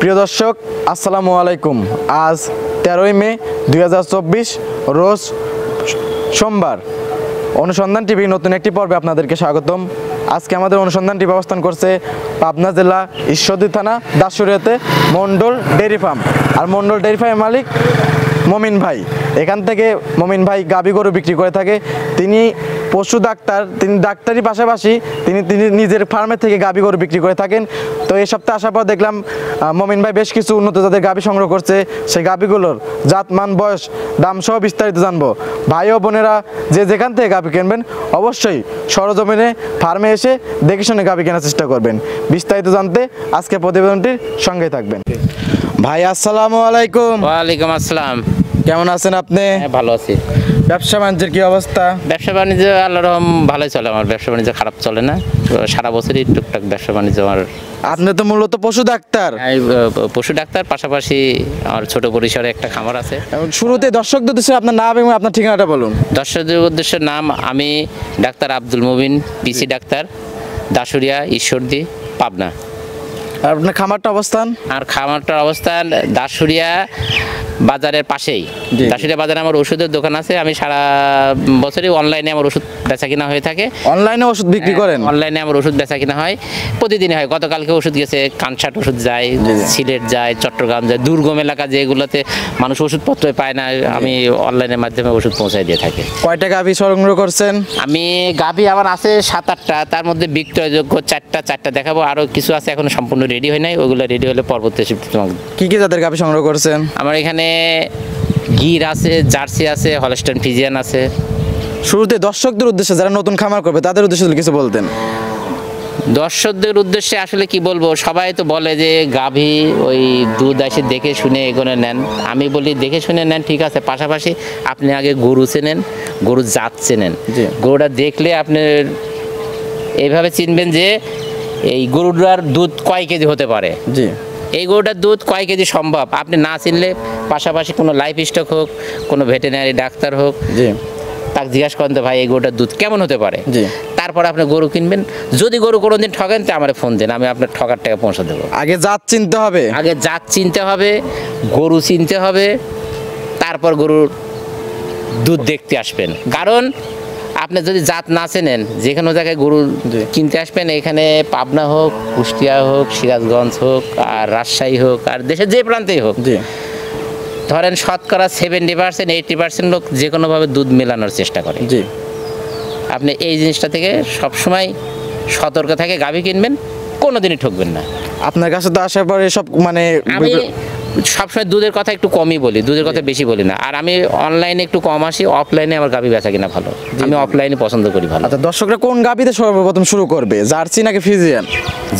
প্রিয় দর্শক আসসালামু আলাইকুম। আজ 13ই মে 2024 রোজ সোমবার। অনুসন্ধান টিভি নতুন একটি পর্বে আপনাদেরকে স্বাগতম। আজকে আমাদের অনুসন্ধান টিভি অবস্থান করছে পাবনা জেলা ঈশ্বরদী থানা দাসুরিয়াতে মন্ডল ডেয়ারি ফার্ম। আর মন্ডল ডেয়ারি ফার্মের মালিক মমিন ভাই। এখান থেকে মমিন ভাই গাভী গরু বিক্রি করে থাকে। তিনি পশু ডাক্তার, তিনি ডাক্তারি পাশাপাশি তিনি নিজের ফার্মের থেকে গাভী গরু বিক্রি করে থাকেন। তো এই সপ্তাহে আসার পর দেখলাম মমিন ভাই বেশ কিছু উন্নত জাতের গাভী সংগ্রহ করছে। সেই গাভীগুলোর জাত, মান, বয়স, দাম সহ বিস্তারিত জানবো। ভাই ও বোনেরা যে যেখান থেকে গাভী কিনবেন অবশ্যই সরজমিনে ফার্মে এসে দেখে শুনে গাভী কেনার চেষ্টা করবেন। বিস্তারিত জানতে আজকে প্রতিবেদনটির সঙ্গেই থাকবেন। ভাই আসসালামু আলাইকুম। ওয়ালাইকুম আসসালাম। কেমন আছেন আপনি? ভালো আছি। ব্যবসা বাণিজ্যের কি অবস্থা? ব্যবসা বাণিজ্য আল্লাহর রহম ভালোই চলে। আমার ব্যবসা বাণিজ্য খারাপ চলে না, সারা বছরই টুকটাক ব্যবসা বাণিজ্য আমার। আপনি তো মূলত পশু ডাক্তার। পশু ডাক্তার, পাশাপাশি আমার ছোট পরিসরে একটা খামার আছে। শুরুতে দর্শকদের উদ্দেশ্যে আপনার নাম এবং আপনার ঠিকানাটা বলুন। দর্শকদের উদ্দেশ্যে নাম, আমি ডাক্তার আব্দুল মুবিন, পিসি ডাক্তার, দাসুরিয়া, ঈশ্বরদী, পাবনা। আর আপনার খামারটা অবস্থান? আর খামারটার অবস্থান দাসুরিয়া বাজারের পাশেই। দাসুরিয়া বাজারে আমার ওষুধের দোকান আছে। আমি সারা বছরই অনলাইনে আমার ওষুধ বেচা কিনা হয়ে থাকে। অনলাইনে ওষুধ বিক্রি করেন? অনলাইনে আমার ওষুধ বেচা কিনা হয়, প্রতিদিনই হয়। গতকালকে ওষুধ গেছে, কানসাট ওষুধ যায়, সিলেট যায়, চট্টগ্রাম যায়, দুর্গম এলাকা যেগুলোতে মানুষ ওষুধপত্র পায় না, আমি অনলাইনের মাধ্যমে ওষুধ পৌঁছায় দিয়ে থাকি। কয়টা গাভী সংগ্রহ করছেন? আমি গাভী আমার আছে 7-8টা, তার মধ্যে বিক্রয়যোগ্য 4টা দেখাবো। আরও কিছু আছে এখনো সম্পূর্ণ রেডি হয় নাই, ওগুলো রেডি হলে পরবর্তী কি কি জাতের গাভী সংগ্রহ করছেন? আমার এখানে গির আছে, জার্সি আছে, হলস্টাইন ফ্রিজিয়ান আছে। শুরুতে দর্শকদের উদ্দেশ্যে যারা নতুন খামার করবে তাদের উদ্দেশ্যে কিছু বলতেন। দর্শকদের উদ্দেশ্যে আসলে কি বলবো, সবাই তো বলে যে গাভী ওই দুধ আসে দেখে শুনে এগোনে নেন। আমি বলি দেখে শুনে নেন, ঠিক আছে, পাশাপাশি আপনি আগে গরু চেনেন, গরু জাত চেনেন। গরুটা দেখলে আপনি এইভাবে চিনবেন যে এই গরুটার দুধ কয় কেজি হতে পারে, জি, এই গরুটার দুধ কয় কেজি সম্ভব। আপনি না চিনলে পাশাপাশি কোনো লাইফ স্টক হোক, কোনো ভেটেরিনারি ডাক্তার হোক, জি, তাকে জিজ্ঞাসা করেন তো ভাই এই গরুটার দুধ কেমন হতে পারে। জি। তারপর আপনি গরু কিনবেন। যদি গরু কোনোদিন ঠকেন তো আমার ফোন দেন, আমি আপনার ঠকার টাকা পৌঁছে দেবো। আগে জাত চিনতে হবে। আগে জাত চিনতে হবে, গরু চিনতে হবে, তারপর গরুর দুধ দেখতে আসবেন। কারণ আপনি যদি জাত না চেনেন, যে কোনো জায়গায় গরু কিনতে আসবেন, এখানে পাবনা হোক, কুষ্টিয়া হোক, সিরাজগঞ্জ হোক, আর রাজশাহী হোক, আর দেশের যে প্রান্তেই হোক, জি, ধরেন শতকরা 70% 80% লোক যে কোনোভাবে দুধ মেলানোর চেষ্টা করে। জি। আপনি এই জিনিসটা থেকে সবসময় সতর্ক থাকে গাভী কিনবেন, কোনোদিনই ঠকবেন না। আপনার কাছে তো আসার পরে সব মানে আমি সবসময় দুধের কথা একটু কমই বলি, দুধের কথা বেশি বলি না। আর আমি অনলাইনে একটু কম আসি, অফলাইনে আমার গাভী বেচা কিনা ভালো। আমি অফলাইনে পছন্দ করি ভালো। আচ্ছা, দর্শকরা কোন গাভীতে সর্বপ্রথম শুরু করবে, জার্সি নাকি ফ্রিজিয়ান?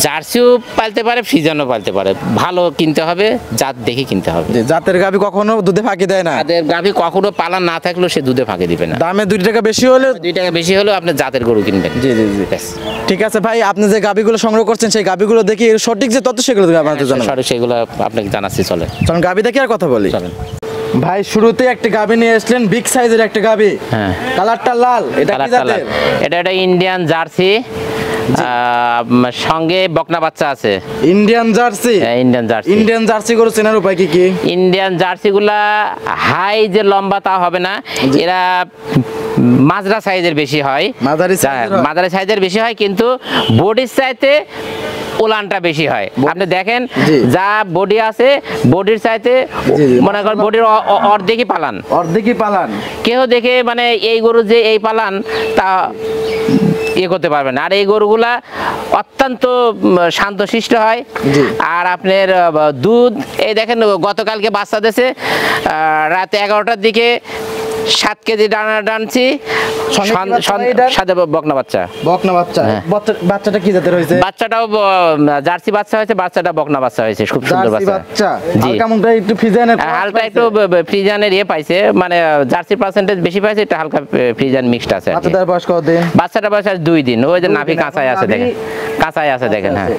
জার্সিও পালতে পারে, ফ্রিজিয়ানও পালতে পারে। ভালো কিনতে হবে, জাত দেখে কিনতে হবে। জাতের গাভী কখনো দুধে ফাঁকি দেয় না। তাদের গাভী কখনো পালা না থাকলেও সে দুধে ফাঁকি দিবে না। দামে 2 টাকা বেশি হলে 2 টাকা বেশি হলেও আপনি জাতের গরু কিনবেন। জি, জি, জি। ব্যাস। ঠিক আছে ভাই, আপনি যে গাভীগুলো সংগ্রহ করছেন সেই গাভীগুলো দেখি সঠিক যে তথ্য সেগুলো আপনাদের জানাবেন। সরি, সেগুলো আপনাকে জানাচ্ছি, চলে চলুন গাভী দেখি আর কথা বলি। চলেন। ভাই শুরুতে একটা গাভী নিয়ে আসলেন, বিগ সাইজের একটা গাভী। হ্যাঁ, কালারটা লাল। এটা কি জাতের? এটা একটা ইন্ডিয়ান জার্সি, সঙ্গে বকনা বাচ্চা আছে। Indian jersey? Indian jersey. Indian jersey গরু চেনার উপায় কি কি? ইন্ডিয়ান জার্সি গুলা হাই যে লম্বা তা হবে না, এরা মাজরা সাইজের বেশি হয়, মাঝারি সাইজের বেশি হয়, কিন্তু বডির চাইতে ওলানটা বেশি হয়। আপনি দেখেন যা বডি আছে, বডির চাইতে মনে করেন বডির অর্ধেকই পালান। কেউ দেখে মানে এই গরু যে এই পালান তা ইয়ে করতে পারবেন না। আর এই গরুগুলা অত্যন্ত শান্তশিষ্ট হয়। আর আপনার দুধ, এই দেখেন গতকালকে বাচ্চা দিয়েছে, রাতে 11টার দিকে 7 কেজি ডানছি, সাথে বকনা বাচ্চা। বাচ্চাটা কি জাতের হয়েছে? বাচ্চাটাও জার্সি বাচ্চা হয়েছে, বাচ্চাটা বকনা বাচ্চা হয়েছে, খুব সুন্দর বাচ্চা। জি, হালকা একটু ফ্রিজিয়ানের ইয়ে পাইছে, মানে জার্সি পার্সেন্টেজ বেশি পাইছে, এটা হালকা ফ্রিজিয়ান মিক্সড আছে। বাচ্চাটার বয়স 2 দিন। ওই যে নাভি কাঁচাই আছে, দেখেন কাঁচাই আছে, দেখেন। হ্যাঁ,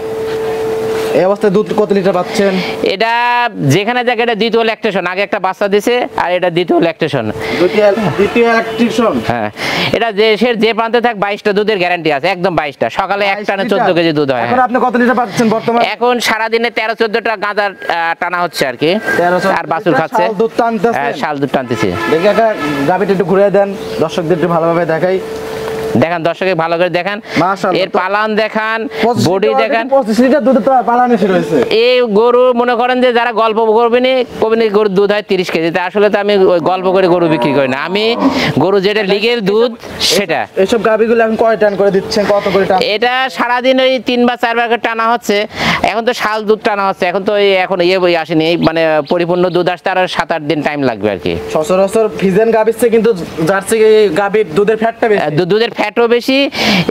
এই অবস্থায় দুধ কত লিটার পাচ্ছেন? এটা যেখানে জায়গায় এটা দ্বিতীয় ল্যাকটেশন, আগে একটা বাচ্চা দিছে আর এটা দ্বিতীয় ল্যাকটেশন। দ্বিতীয় ল্যাকটেশন। হ্যাঁ, এটা দেশের যে প্রান্তে থাক 22টা দুধের গ্যারান্টি আছে, একদম 22টা। সকালে এক টানে 14 কেজি দুধ হয়। এখন আপনি কত লিটার পাচ্ছেন বর্তমানে? এখন সারাদিনে 13-14টা গাঁদা টানা হচ্ছে আর কি, আর বাছুর খাচ্ছে। শাল দুধ টানতেছে। হ্যাঁ, শাল দুধ টানতেছে। দেখি একটা গাবিটা একটু ঘুরে দেন, দর্শকদের একটু ভালোভাবে দেখাই। দেখান, দর্শকে ভালো করে দেখান, মাশাআল্লাহ। এর পালান দেখান, বডি দেখান। 25 লিটার দুধ তো পালান এসে রয়েছে। এই গরু মনে করেন যে যারা গল্প করবেনি গরুর দুধ হয় 30 কেজি, তা আসলে তো আমি ওই গল্প করে গরু বিক্রি করি না, আমি গরু যেটা লিগের দুধ সেটা। এইসব গাবিগুলো এখন কয় টান করে দিচ্ছেন, কত করে টান? এটা সারাদিন ওই 3 বা 4 বার করে টানা হচ্ছে। এখন তো শাল দুধ টানা হচ্ছে, এখন তো এখন বই আসেনি, এই মানে পরিপূর্ণ দুধ আসতে আরো 7-8 দিন টাইম লাগবে আর কি। সচরাচর ফিজেন গাবির চেয়ে কিন্তু জার্সি গাবির দুধের ফ্যাটটা বেশি। দুধের ফ্যাটও বেশি,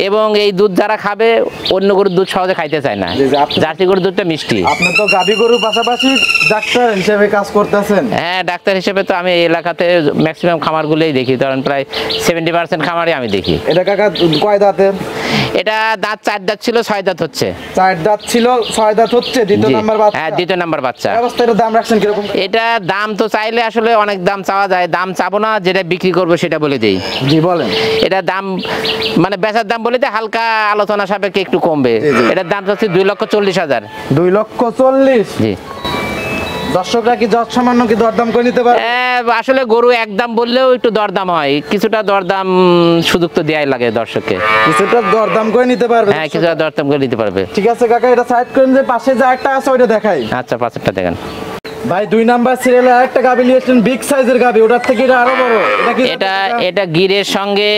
এবং এই দুধ যারা খাবে অন্য গরুর দুধ সহজে খাইতে চায় না। জার্সি গরুর দুধটা মিষ্টি। আপনি তো গাবি গরুর পাশাপাশি ডাক্তার হিসেবে কাজ করতেছেন। হ্যাঁ, ডাক্তার হিসেবে তো আমি এই এলাকাতে ম্যাক্সিমাম খামারগুলোই দেখি, কারণ প্রায় 70% খামারই আমি দেখি। এটা কাকা কয় দাঁতের? এটা দাঁত 4 দাঁত ছিল, 6 দাঁত হচ্ছে। 4 দাঁত ছিল, 6 দাঁত হচ্ছে, দ্বিতীয় নাম্বার বাচ্চা। হ্যাঁ, দ্বিতীয় নাম্বার বাচ্চা। এই অবস্থায় এর দাম রাখছেন কিরকম? এটা দাম তো চাইলে আসলে অনেক দাম চাওয়া যায়, দাম চাবো না, যেটা বিক্রি করবো সেটা বলে দেই। জি বলেন। এটা দাম মানে বেচার দাম বলে হালকা আলোচনা সাপেক্ষে একটু কমবে। এটার দাম চাচ্ছি 2,40,000। 2,40,000? জি। দর্শকরা কি যত সামান্য কি দরদাম করে নিতে পারে? আসলে গরু একদম বললেও একটু দরদাম হয়, কিছুটা দরদাম সুযোগ তো দেয়াই লাগে দর্শককে। কিছুটা দরদাম করে নিতে পারবে? হ্যাঁ, কিছুটা দরদাম করে নিতে পারবে। ঠিক আছে কাকা, এটা সাইড করেন, যে পাশে যে একটা আছে ওইটা দেখাই। আচ্ছা, পাঁচটা দেখেন ভাই। 2 নাম্বার সিরিয়ালে আরেকটা গাবি নিয়েছেন, বিগ সাইজের গাবি, ওটার থেকে এটা আরো বড়। এটা কি? এটা গিরের সঙ্গে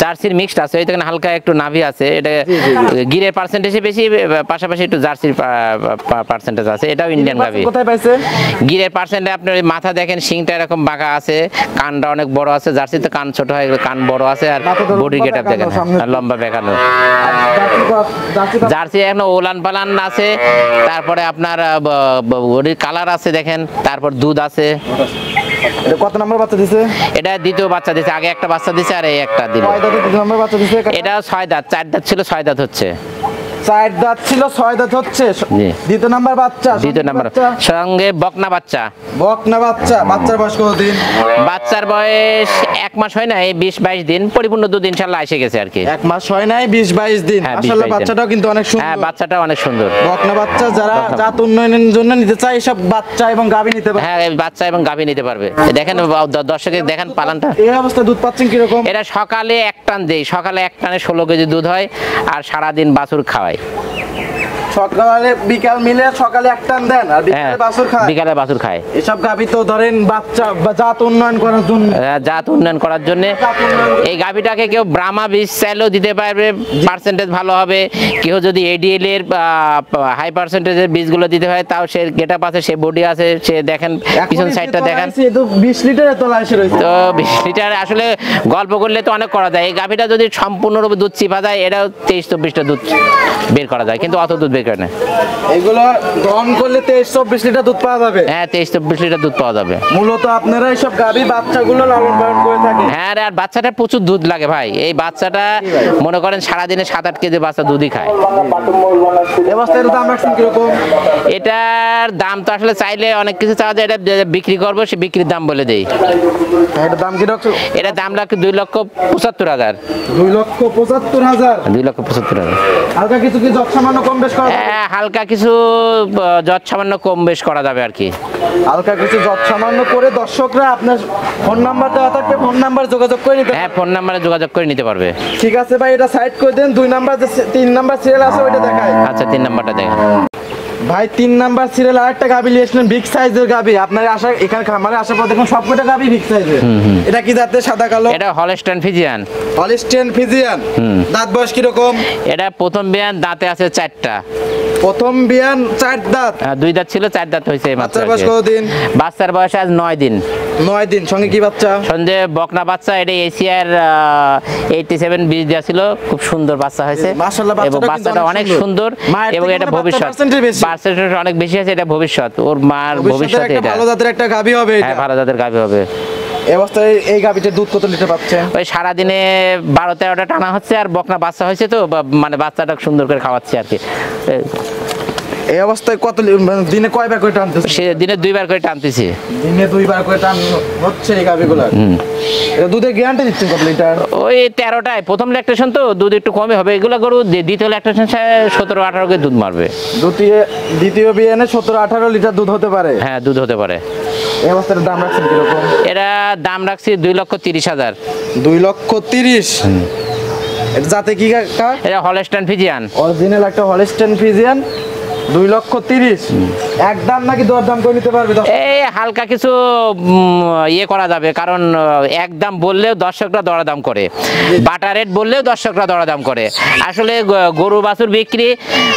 জার্সির মিক্সড আছে, এখানে হালকা একটু নাভি আছে। এটা গিরের পার্সেন্টেজে বেশি, পাশাপাশি একটু জার্সির পার্সেন্টেজ আছে। এটাও ইন্ডিয়ান গাবি। কোথায় পাইছে? গিরের পার্সেন্টে আপনার মাথা দেখেন, শিংটা এরকম বাঁকা আছে, কানটা অনেক বড় আছে। জার্সিতে কান ছোট হয়, কান বড় আছে, আর বডি গেটআপ দেখেন লম্বা বেঁকানো। জার্সি এখন ওলান পালান আছে, তারপরে আপনার বডির কালার আছে দেখেন, তারপর দুধ আছে। এটা কত নাম্বার বাচ্চা দিছে? এটা দ্বিতীয় বাচ্চা দিছে, আগে একটা বাচ্চা দিছে আর এই একটা দিল। কয় দাঁতের দ্বিতীয় নাম্বার বাচ্চা দিছে? এটা 6 দাঁত, 4 দাঁত ছিল, 6 দাঁত হচ্ছে। 4 দাঁত ছিল, 6 দাঁত হচ্ছে। দ্বিতীয় নাম্বার বাচ্চা। দ্বিতীয় নাম্বার সঙ্গে বকনা বাচ্চা। বকনা বাচ্চা। বাচ্চার বয়স কতদিন? বাচ্চার বয়স 1 মাস হয় নাই, 20-22 দিন। পরিপূর্ণ দুধ ইনশাআল্লাহ এসে গেছে আর কি। 1 মাস হয় নাই, 20-22 দিন। আসলে বাচ্চাটাও কিন্তু অনেক সুন্দর। হ্যাঁ, বাচ্চাটা অনেক সুন্দর। বকনা বাচ্চা যারা জাত উন্নয়নের জন্য নিতে চায়, সব বাচ্চা এবং গাভী নিতে পারবে। হ্যাঁ, বাচ্চা এবং গাভী নিতে পারবে। দেখেন দর্শকের দেখেন পালানটা। এই অবস্থায় দুধ পাচ্ছেন কি রকম? এটা সকালে 1 টান দেই, সকালে 1 টানে 16 কেজি দুধ হয়, আর সারা দিন বাছুর খাওয়াই। সকালে বিকাল মিলে সকালে 1 টান দেন, আর বিকালে বাছুর খায়। বিকালে বাছুর খায়। এসব গাভী তো ধরেন বাচ্চা বা জাত উন্নয়ন করার জন্য। জাত উন্নয়ন করার জন্য এই গাভীটাকে কেউ ব্রাহ্মা বীজ চাইলেও দিতে পারবে, পার্সেন্টেজ ভালো হবে। কেউ যদি এডিএল এর হাই পার্সেন্টেজের বীজগুলো দিতে হয়, তাও সে গেটআপ আছে, সে বডি আছে, সে দেখেন পিছন সাইডটা দেখেন। তো 20 লিটারের তলা এসে রয়েছে। তো 20 লিটার আসলে গল্প করলে তো অনেক করা যায়। এই গাভীটা যদি সম্পূর্ণরূপে দুধ চিপা যায়, এটাও 23-24টা দুধ বের করা যায়, কিন্তু অত দুধ বের করে না। এগুলো দহন করলে 23-24 লিটার দুধ পাওয়া যাবে। হ্যাঁ, 23-24 লিটার দুধ পাওয়া যাবে। মূলত আপনারা এইসব গাভী বাচ্চাগুলো লালন পালন করে থাকেন। হ্যাঁ, আর বাচ্চাটা প্রচুর দুধ লাগে ভাই। এই বাচ্চাটা মনে করেন সারাদিনে 7-8 কেজি বাচ্চা দুধই খায়। অবস্থায় দাম রাখছেন কিরকম? এটার দাম তো আসলে চাইলে অনেক কিছু চাওয়া যায়, এটা বিক্রি করবো, সে বিক্রির দাম বলে দেই। এটার দাম কি রাখছো? এটা দাম রাখছে 2,75,000। 2,75,000? 2,75,000। হালকা কিছু কি যত সামান্য কম বেশ করা? হ্যাঁ, হালকা কিছু যত সামান্য কম বেশ করা যাবে আর কি। হালকা কিছু যত সামান্য করে দর্শকরা আপনার ফোন নাম্বার দেওয়া থাকবে, ফোন নাম্বার যোগাযোগ করে নিতে। হ্যাঁ, ফোন নাম্বারে যোগাযোগ করে নিতে পারবে। ঠিক আছে ভাই, এটা সাইড করে দেন। 2 নাম্বার, 3 নাম্বার সিরিয়াল আছে ওইটা দেখাই। আচ্ছা, 3 নাম্বারটা দেখেন ভাই। 3 নাম্বার সিরিয়াল আরেকটা গাভী নিয়েছিলেন, বিগ সাইজের গাভী। আপনার আশা এখানে খামারে আসার পর দেখুন সবকটা গাভী বিগ সাইজের। এটা কি জাতের? সাদা কালো? এটা হলস্টাইন ফ্রিজিয়ান। Holstein Friesian. দাঁত বয়স কি রকম? এটা প্রথম বিয়ান, দাঁতে আছে 4টা। প্রথম বিয়ান, 4 দাঁত। 2 দাঁত ছিল, 4 দাঁত হয়েছে এই মাত্র। বাচ্চার বয়স কতদিন? বাচ্চার বয়স আজ 9 দিন। 9 দিন। সঙ্গে কি বাচ্চা? সঙ্গে বকনা বাচ্চা। এটা এশিয়ার 87 বীজ দেওয়া ছিল, খুব সুন্দর বাচ্চা হয়েছে। মাশাআল্লাহ, এবং বাচ্চাটা অনেক সুন্দর, এবং এটা ভবিষ্যৎ পার্সেন্টেজ অনেক বেশি আছে। এটা ভবিষ্যৎ, ওর মার ভবিষ্যৎ। এটা ভালো জাতের একটা গাভী হবে। হ্যাঁ, ভালো জাতের গাভী হবে। এই অবস্থায় এই গাভীটার দুধ কত লিটার পাচ্ছে? ওই সারাদিনে 12-13টা টানা হচ্ছে, আর বকনা বাচ্চা হয়েছে তো মানে বাচ্চাটা সুন্দর করে খাওয়াচ্ছে আর কি। এই অবস্থায় কত মানে দিনে কয়বার করে টানতেছে? সে দিনে 2 বার করে টানতেছি। দিনে 2 বার করে টান হচ্ছে এই গাবিগুলো। এটা দুধের গ্যারান্টি দিচ্ছেন কত লিটার? ওই 13টায় প্রথম ল্যাকটেশন তো দুধ একটু কমই হবে। এগুলো গরু দ্বিতীয় ল্যাকটেশন 17-18 কে দুধ মারবে। দ্বিতীয় বিয়ানে 17-18 লিটার দুধ হতে পারে। হ্যাঁ, দুধ হতে পারে। এই অবস্থার দাম রাখছেন কিরকম? এরা দাম রাখছি 2,30,000। 2,30,000। এটা জাতে কি কাকা? এটা হলস্টাইন ফ্রিজিয়ান, অরিজিনাল একটা হলস্টাইন ফ্রিজিয়ান। 2,30,000 একদম নাকি দরদাম করে নিতে পারবে? এই হালকা কিছু ইয়ে করা যাবে, কারণ একদম বললেও দর্শকরা দরদাম করে, বাটা রেট বললেও দর্শকরা দরদাম করে। আসলে গরু বাছুর বিক্রি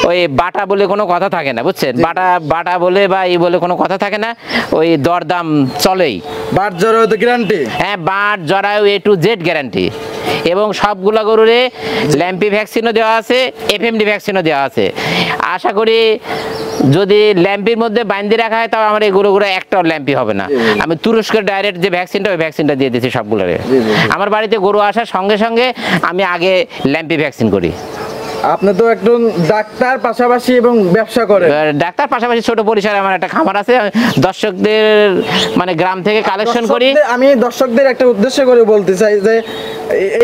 ওই বাটা বলে কোনো কথা থাকে না, বুঝছেন? বাটা বলে বা ই বলে কোনো কথা থাকে না, ওই দরদাম চলেই। বাট জরায়ু তো গ্যারান্টি? হ্যাঁ, বাট জরায়ু A to Z গ্যারান্টি। এবং সবগুলা গরুরে ল্যাম্পি ভ্যাকসিনও দেওয়া আছে, এফএমডি ভ্যাকসিনও দেওয়া আছে। আশা করি যদি ল্যাম্পির মধ্যে বাইন্ধে রাখা হয় তাও আমার এই গরুগুলো একটাও ল্যাম্পি হবে না। আমি তুরস্কের ডাইরেক্ট যে ভ্যাকসিনটা, ওই ভ্যাকসিনটা দিয়ে দিচ্ছি সবগুলোরে। আমার বাড়িতে গরু আসার সঙ্গে সঙ্গে আমি আগে ল্যাম্পি ভ্যাকসিন করি। আপনি তো একজন ডাক্তার পাশাপাশি এবং ব্যবসা করেন। ডাক্তার পাশাপাশি ছোট পরিসরে আমার একটা খামার আছে, দর্শকদের মানে গ্রাম থেকে কালেকশন করি। আমি দর্শকদের একটা উদ্দেশ্য করে বলতে চাই যে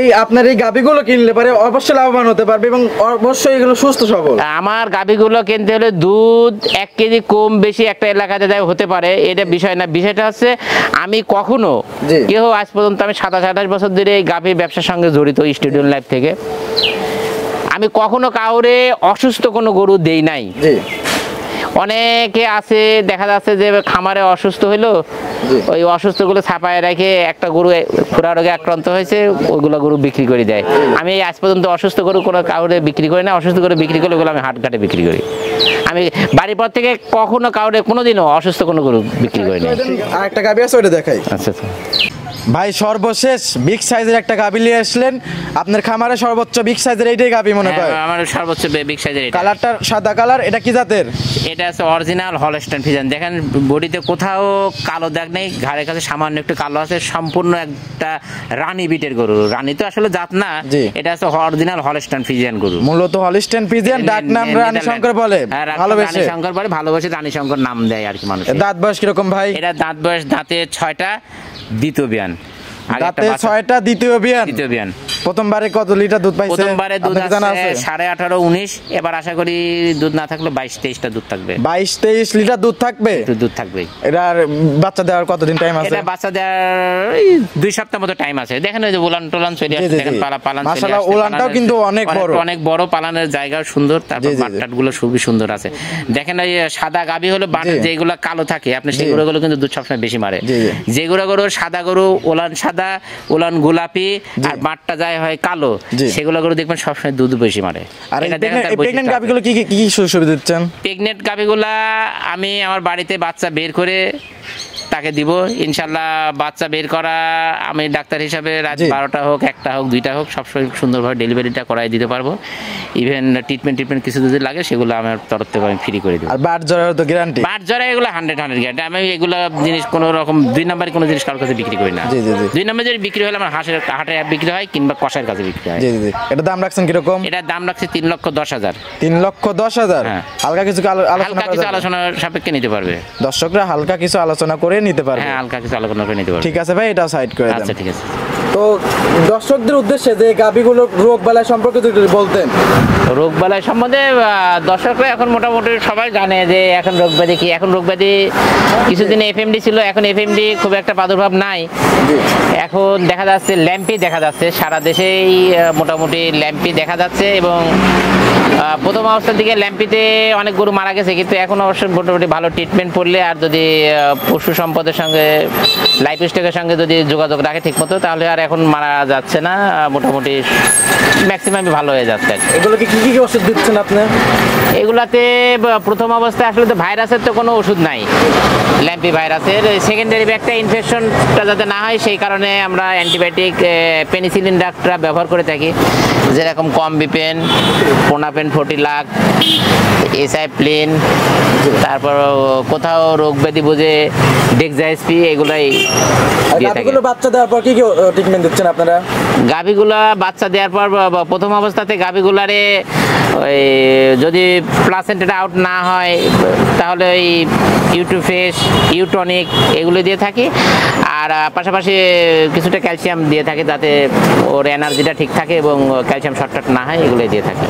এই আপনার এই গাভীগুলো কিনলে পারে অবশ্যই লাভবান হতে পারবে এবং অবশ্যই এগুলো সুস্থ সবল। আমার গাভীগুলো কিনতে হলে দুধ 1 কেজি কম বেশি একটা এলাকাতে দেয় হতে পারে, এটা বিষয় না। বিষয়টা হচ্ছে আমি কখনো কেউ আজ পর্যন্ত, আমি 27-28 বছর ধরে এই গাভীর ব্যবসার সঙ্গে জড়িত স্টুডিও লাইফ থেকে, আমি কখনো কাউরে অসুস্থ কোনো গরু দেই নাই। অনেকে আছে দেখা যাচ্ছে যে খামারে অসুস্থ হইলো, ওই অসুস্থগুলো ছাপায় রেখে একটা গরু খুরা রোগে আক্রান্ত হয়েছে, ওইগুলো গরু বিক্রি করে দেয়। আমি আজ পর্যন্ত অসুস্থ গরু কোনো কাউরে বিক্রি করি না। অসুস্থ করে বিক্রি করলে ওগুলো আমি হাটঘাটে বিক্রি করি। আমি বাড়ির পর থেকে কখনো কাউরে কোনোদিনও অসুস্থ কোনো গরু বিক্রি করি না। আর একটা গাভী আছে, ওটা দেখাই। আচ্ছা আচ্ছা ভাই, সর্বশেষ বিগ সাইজের একটা গাভী নিয়ে আসলেন। আপনার খামারে সর্বোচ্চ বিগ সাইজের এইটাই গাভী মনে হয়? আমার সর্বোচ্চ বিগ সাইজের। কালারটা সাদা কালার। এটা কি জাতের? এটা আছে অরিজিনাল হলস্টাইন ফ্রিজিয়ান। দেখেন বডিতে কোথাও কালো দাগ নেই, ঘাড়ের কাছে সামান্য একটু কালো আছে। সম্পূর্ণ একটা রানী বিটের গরু। রানী তো আসলে জাত না, এটা আছে অরিজিনাল হলস্টাইন ফ্রিজিয়ান গরু। মূলত হলস্টাইন ফ্রিজিয়ান, ডাক নাম রানী শঙ্কর বলে। রানী শঙ্কর বলে, ভালোবাসে রানী শঙ্কর নাম দেয় আর কি মানুষ। দাঁত বয়স কিরকম ভাই? এটা দাঁত বয়স দাঁতে 6টা, দ্বিতীয় বিয়ান। দাঁতে 6টা, দ্বিতীয় বিয়ান। প্রথমবারে কত লিটার দুধ পাইছে? প্রথমবারে দুধ আছে 18.5 19। এবার আশা করি দুধ না থাকলে 22-23টা দুধ থাকবে। 22-23 লিটার দুধ থাকবে? দুধ থাকবে। এটার বাচ্চা দেওয়ার কতদিন টাইম আছে? এটা বাচ্চা দেওয়ার 2 সপ্তাহ মতো টাইম আছে। দেখেন ওই যে উলান টোলান চলে আসছে, দেখেন পালান মাশাআল্লাহ, উলানটাও কিন্তু অনেক বড়, অনেক বড়। পালানের জায়গাও সুন্দর, তারপর বাটটাটগুলো খুবই সুন্দর আছে। দেখেন এই সাদা গাভী হলো বাট যেগুলো কালো থাকে, আপনি সেই গরুগুলো কিন্তু দুধ সবসময় বেশি মারে। যে গরু সাদা গরু, উলান সাদা, উলান গোলাপি আর বাটটা যায় হয় কালো, সেগুলো গরু দেখবেন সবসময় দুধ বেশি মারে। আর প্রেগন্যান্ট গাভীগুলো কি কি সুবিধা দিচ্ছেন? প্রেগন্যান্ট গাভীগুলা আমি আমার বাড়িতে বাচ্চা বের করে তাকে দিব ইনশাল্লাহ। বাচ্চা বের করা আমি ডাক্তার হিসাবে রাত 12টা হোক, 1টা হোক, 2টা হোক, সবসময় সুন্দরভাবে ডেলিভারিটা করাই দিতে পারবো। ইভেন ট্রিটমেন্ট কিছু যদি লাগে সেগুলো আমার তরফ থেকে আমি ফ্রি করে দেবো। আর বাট জরার তো গ্যারান্টি? বাট জরা এগুলো 100 গ্যারান্টি। আমি এগুলো জিনিস কোনো রকম 2 নম্বরের কোনো জিনিস কারোর কাছে বিক্রি করি না। 2 নম্বর যদি বিক্রি হলে আমার হাটে বিক্রি হয় কিংবা কষাইয়ের কাছে বিক্রি হয়। এটা দাম রাখছেন কিরকম? এটা দাম রাখছি 3,10,000। 3,10,000? হালকা কিছু আলোচনা সাপেক্ষে নিতে পারবে দর্শকরা, হালকা কিছু আলোচনা করে নিতে পারবে। হ্যাঁ, হালকা কিছু আলোচনা করে নিতে পারবে। ঠিক আছে ভাই, এটাও সাইড করে দেন। আচ্ছা ঠিক আছে। তো দর্শকদের উদ্দেশ্যে যে গাভীগুলো রোগ বালাই সম্পর্কে যদি বলতেন। রোগ বালাই সম্বন্ধে দর্শকরা এখন মোটামুটি সবাই জানে যে এখন রোগ ব্যাধি কি। এখন রোগ ব্যাধি কিছুদিন এফএমডি ছিল, এখন এফএমডি খুব একটা প্রাদুর্ভাব নাই। এখন দেখা যাচ্ছে ল্যাম্পি দেখা যাচ্ছে, সারা দেশেই মোটামুটি ল্যাম্পি দেখা যাচ্ছে। এবং প্রথম অবস্থার দিকে ল্যাম্পিতে অনেক গরু মারা গেছে, কিন্তু এখন অবশ্যই মোটামুটি ভালো ট্রিটমেন্ট পড়লে আর যদি পশু সম্পদের সঙ্গে, লাইফ স্টকের সঙ্গে যদি যোগাযোগ রাখে ঠিক মতো, তাহলে আর এখন মারা যাচ্ছে না, মোটামুটি ম্যাক্সিমামই ভালো হয়ে যাচ্ছে। এগুলোকে কি কি ওষুধ দিচ্ছেন আপনি? এগুলাতে প্রথম অবস্থায় আসলে তো ভাইরাসের তো কোনো ওষুধ নাই, ল্যাম্পি ভাইরাসের। সেকেন্ডারি একটা ইনফেকশনটা যাতে না হয় সেই কারণে আমরা অ্যান্টিবায়োটিক পেনিসিলিন ড্রাগটা ব্যবহার করে থাকি, যেরকম কমবিপেন, পোনাপেন 40 লাখ, এসাইপ্লিন, তারপর কোথাও রোগ ব্যাধি বুঝে ডেক্সাএসপি, এগুলাই দিয়ে থাকি। বাচ্চা দেওয়ার পর কি কি ট্রিটমেন্ট দিচ্ছেন আপনারা? গাভীগুলা বাচ্চা দেওয়ার পর প্রথম অবস্থাতে গাভীগুলারে ওই যদি প্লাসেন্টাটা আউট না হয় তাহলে ওই ইউটুফেস ইউটনিক এগুলো দিয়ে থাকি, আর পাশাপাশি কিছুটা ক্যালসিয়াম দিয়ে থাকে যাতে ওর এনার্জিটা ঠিক থাকে এবং ক্যালসিয়াম শর্টকাট না হয়, এগুলো দিয়ে থাকি।